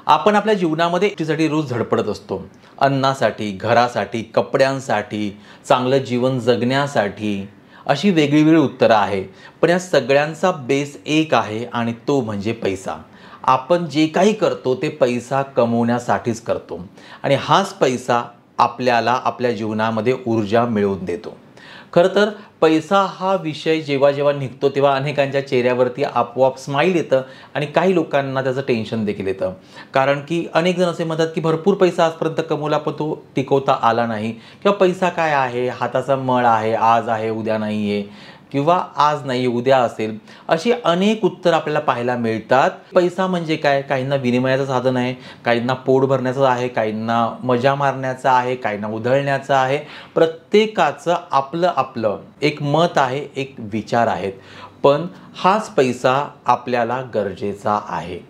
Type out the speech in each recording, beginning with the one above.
आपण आपल्या जीवनामध्ये एकटीसाठी रोज धडपडत असतो. अन्नासाठी, घरासाठी, कपड्यांसाठी, चांगलं जीवन जगण्यासाठी अशी वेगळी उत्तरं आहे. पण या सगळ्यांचा बेस एक आहे आणि तो म्हणजे पैसा. आपण जे काही करतो ते पैसा कमवण्यासाठीच करतो आणि हाच पैसा आपल्याला आपल्या जीवनामध्ये ऊर्जा मिळवून देतो. खरं तर पैसा हा विषय जेव्हा निघतो तेव्हा अनेकांच्या चेहऱ्यावरती आपोआप स्माईल येतं आणि काही लोकांना त्याचं टेन्शन देखील येतं. कारण की अनेक जण असे म्हणतात की भरपूर पैसा आजपर्यंत कमवला पण तो टिकवता आला नाही, किंवा पैसा काय आहे, हाताचा मळ आहे, आज आहे उद्या नाही आहे, किंवा आज नाही उद्या असेल. अशी अनेक उत्तर आपल्याला पाहायला मिळतात. पैसा म्हणजे काय? काहींना विनिमयाचं साधन आहे, काहींना पोट भरण्याचं आहे, काहींना मजा मारण्याचं आहे, काहींना उधळण्याचं आहे. प्रत्येकाचं आपलं आपलं एक मत आहे, एक विचार आहेत. पण हाच पैसा आपल्याला गरजेचा आहे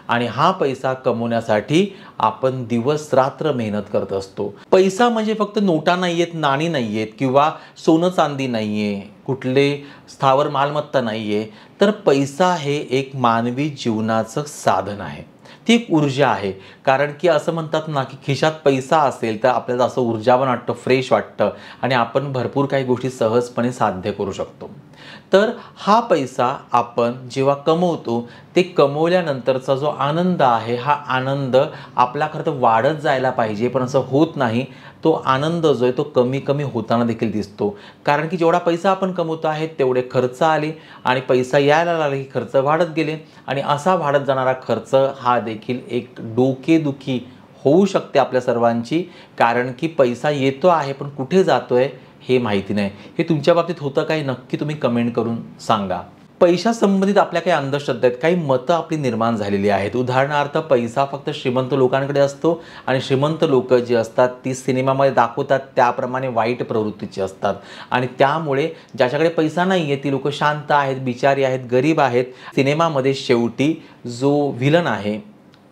आणि हा पैसा कमवण्यासाठी आपण दिवस रात्र मेहनत करत असतो. पैसा म्हणजे फक्त नोटा नाही आहेत, नाणी नाही आहेत, किंवा सोनं चांदी नाही आहे, कुठले स्थावर मालमत्ता नाही आहे. तर पैसा हे एक मानवी जीवनाचं साधन आहे, ती एक ऊर्जा आहे. कारण की असं म्हणतात ना की खिशात पैसा असेल तर आपल्याला असं ऊर्जावान वाटतं, फ्रेश वाटतं आणि आपण भरपूर काही गोष्टी सहजपणे साध्य करू शकतो. तर हा पैसा आपण जेव्हा कमवतो ते कमवल्यानंतरचा जो आनंद आहे, हा आनंद आपला खरं तर वाढत जायला पाहिजे, पण असं होत नाही. तो आनंद जो आहे तो कमी कमी होताना देखील दिसतो. कारण की जेवढा पैसा आपण कमवतो आहे तेवढे खर्च आले आणि पैसा यायला लागला की खर्च वाढत गेले आणि असा वाढत जाणारा खर्च हा देखील एक डोकेदुखी होऊ शकते आपल्या सर्वांची. कारण की पैसा येतो आहे पण कुठे जातोय हे माहिती नाही. हे तुमच्या बाबतीत होतं काय? नक्की तुम्ही कमेंट करून सांगा. पैशा संबंधित आपल्या काही अंधश्रद्धा आहेत, काही मतं आपली निर्माण झालेली आहेत. उदाहरणार्थ पैसा फक्त श्रीमंत लोकांकडे असतो आणि श्रीमंत लोक जी असतात ती सिनेमामध्ये दाखवतात त्याप्रमाणे वाईट प्रवृत्तीची असतात आणि त्यामुळे ज्याच्याकडे पैसा नाही आहे ती लोक शांत आहेत, बिचारी आहेत, गरीब आहेत. सिनेमामध्ये शेवटी जो व्हिलन आहे,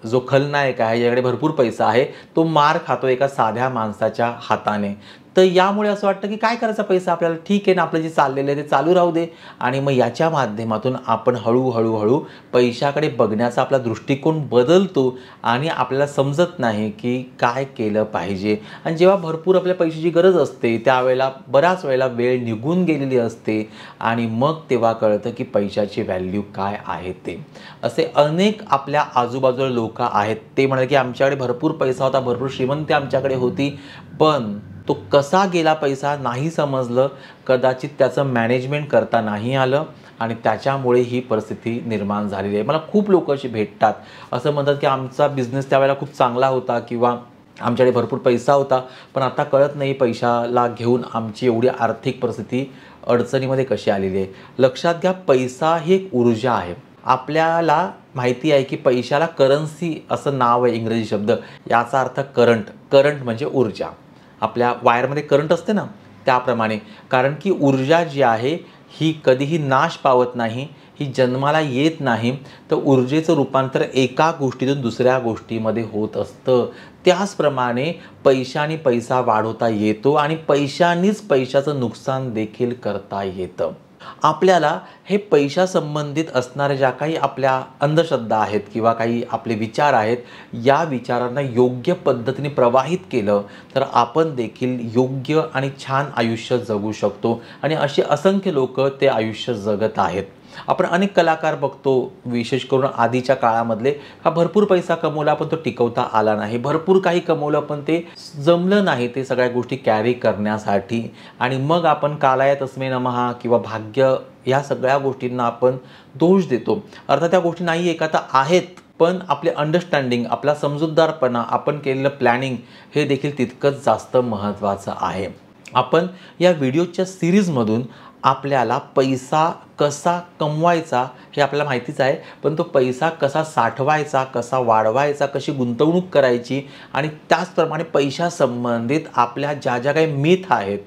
जो खलनायक आहे, ज्याकडे भरपूर पैसा आहे, तो मार खातो एका साध्या माणसाच्या हाताने. तर यामुळे असं वाटतं की काय करायचा पैसा आपल्याला, ठीक आहे ना, आपलं जे चाललेलं आहे ते चालू राहू दे. आणि मग याच्या माध्यमातून आपण हळूहळू पैशाकडे बघण्याचा आपला दृष्टिकोन बदलतो आणि आपल्याला समजत नाही की काय केलं पाहिजे. आणि जेव्हा भरपूर आपल्या पैशाची गरज असते त्यावेळेला बऱ्याच वेळेला वेळ निघून गेलेली असते आणि मग तेव्हा कळतं की पैशाची व्हॅल्यू काय आहे ते. असे अनेक आपल्या आजूबाजूला लोक आहेत, ते म्हणाले की आमच्याकडे भरपूर पैसा होता, भरपूर श्रीमंती आमच्याकडे होती, पण तो कसा गेला पैसा नाही समजलं, कदाचित त्याचं मॅनेजमेंट करता नाही आलं आणि त्याच्यामुळे ही परिस्थिती निर्माण झालेली आहे. मला खूप लोक अशी भेटतात, असं म्हणतात की आमचा बिझनेस त्यावेळेला खूप चांगला होता किंवा आमच्याकडे भरपूर पैसा होता, पण आता कळत नाही पैशाला घेऊन आमची एवढी आर्थिक परिस्थिती अडचणीमध्ये कशी आलेली आहे. लक्षात घ्या, पैसा ही एक ऊर्जा आहे. आपल्याला माहिती आहे की पैशाला करन्सी असं नाव आहे, इंग्रजी शब्द, याचा अर्थ करंट म्हणजे ऊर्जा. आपल्या वायरमध्ये करंट असते ना त्याप्रमाणे. कारण की ऊर्जा जी आहे ही कधीही नाश पावत नाही, ही जन्माला येत नाही. तर ऊर्जेचं रूपांतर एका गोष्टीतून दुसऱ्या गोष्टीमध्ये होत असतं. त्याचप्रमाणे पैशाने पैसा वाढवता येतो आणि पैशानेच पैशाचं नुकसान देखील करता येतं. आपल्याला हे पैशा संबंधित असणाऱ्या ज्या काही आपल्या अंधश्रद्धा आहेत किंवा काही आपले विचार आहेत, या विचारांना योग्य पद्धतीने प्रवाहित केलं तर आपण देखील योग्य आणि छान आयुष्य जगू शकतो आणि असे असंख्य लोक ते आयुष्य जगत आहेत. आपण अनेक कलाकार बघतो, विशेष करून आधीच्या काळामधले, हा भरपूर पैसा कमवला पण तो टिकवता आला नाही, भरपूर काही कमवलं पण ते जमलं नाही ते सगळ्या गोष्टी कॅरी करण्यासाठी. आणि मग आपण कालाय तस्मै नमः किंवा भाग्य या सगळ्या गोष्टींना आपण दोष देतो. अर्थात त्या गोष्टी नाही आहे का, तर आहेत, पण आपले अंडरस्टँडिंग, आपला समजूतदारपणा, आपण केलेलं प्लॅनिंग हे देखील तितकंच जास्त महत्त्वाचं आहे. आपण या व्हिडिओच्या सिरीजमधून आपल्याला पैसा कसा कमवायचा हे आपल्याला माहितीच आहे, पण तो पैसा कसा साठवायचा, कसा वाढवायचा, कशी गुंतवणूक करायची आणि त्याचप्रमाणे पैशासंबंधित आपल्या ज्या ज्या काही मिथ आहेत,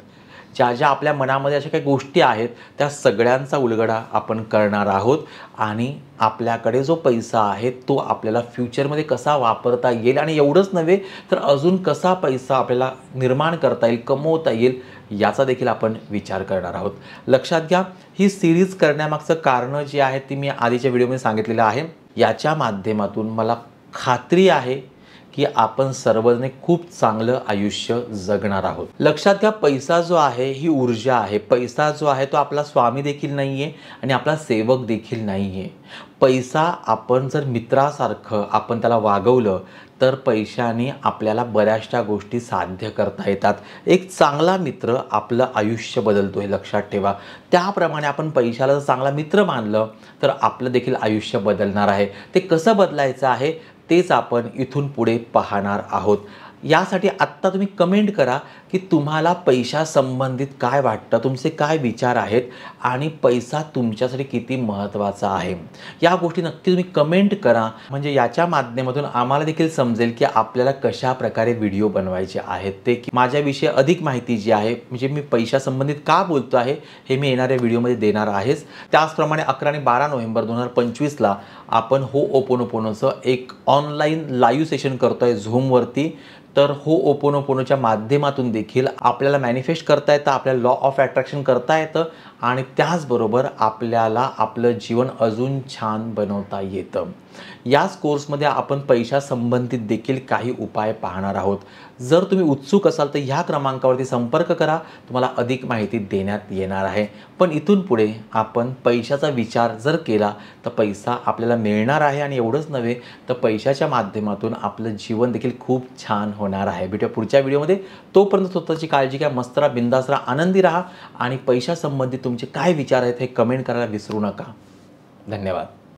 ज्या आपल्या मनामध्ये अशा काही गोष्टी आहेत, त्या सगळ्यांचा उलगडा आपण करणार आहोत. आणि आपल्याकडे जो पैसा आहे तो आपल्याला फ्युचरमध्ये कसा वापरता येईल आणि एवढंच नव्हे तर अजून कसा पैसा आपल्याला निर्माण करता येईल, कमवता येईल, याचा देखील आपण विचार करणार आहोत. लक्षात घ्या, ही सिरीज करण्यामागचं कारण जे आहे ती मी आधीच्या व्हिडिओमध्ये सांगितलेलं आहे. याच्या माध्यमातून मला खात्री आहे की आपण सर्वजण खूप चांगलं आयुष्य जगणार आहोत. लक्षात घ्या, पैसा जो आहे ही ऊर्जा आहे. पैसा जो आहे तो आपला स्वामी देखील नाही आहे आणि आपला सेवक देखील नाही आहे. पैसा आपण जर मित्रासारखं आपण त्याला वागवलं तर पैशाने आपल्याला बऱ्याचशा गोष्टी साध्य करता येतात. एक चांगला मित्र आपलं आयुष्य बदलतो हे लक्षात ठेवा. त्याप्रमाणे आपण पैशाला जर चांगला मित्र मानलं तर आपलं देखील आयुष्य बदलणार आहे. ते कसं बदलायचं आहे तेच आपण इथून पुढे पाहणार आहोत. यासाठी आत्ता तुम्ही कमेंट करा की तुम्हाला पैशासंबंधित काय वाटतं, तुमचे काय विचार आहेत आणि पैसा तुमच्यासाठी किती महत्त्वाचा आहे. या गोष्टी नक्की तुम्ही कमेंट करा, म्हणजे याच्या माध्यमातून आम्हाला देखील समजेल की आपल्याला कशा प्रकारे व्हिडिओ बनवायचे आहेत ते. माझ्याविषयी अधिक माहिती जी आहे, म्हणजे मी पैशासंबंधित का बोलतो आहे हे मी येणाऱ्या व्हिडिओमध्ये देणार आहेच. त्याचप्रमाणे 11 आणि 12 नोव्हेंबर 2025ला आपण होओपोनोपोनोचं एक ऑनलाईन लाईव्ह सेशन करतोय झूमवरती. तर होओपोनोपोनोच्या माध्यमातून देखील आपल्याला मॅनिफेस्ट करता येतं, आपल्याला लॉ ऑफ अट्रॅक्शन करता येतं आणि त्याचबरोबर आपल्याला आपलं जीवन अजून छान बनवता येतं. याच कोर्समध्ये आपण पैशासंबंधित देखील काही उपाय पाहणार आहोत. जर तुम्ही उत्सुक असाल तर ह्या क्रमांकावरती संपर्क करा, तुम्हाला अधिक माहिती देण्यात येणार आहे. पण इथून पुढे आपण पैशाचा विचार जर केला तर पैसा आपल्याला मिळणार आहे आणि एवढंच नव्हे तर पैशाच्या माध्यमातून आपलं जीवन देखील खूप छान होणार आहे. भेटूया पुढच्या व्हिडिओमध्ये. तोपर्यंत स्वतःची काळजी घ्या, मस्त राहा, बिंदास राहा, आनंदी राहा आणि पैशासंबंधित तुमचे काय विचार आहेत हे कमेंट करायला विसरू नका. धन्यवाद.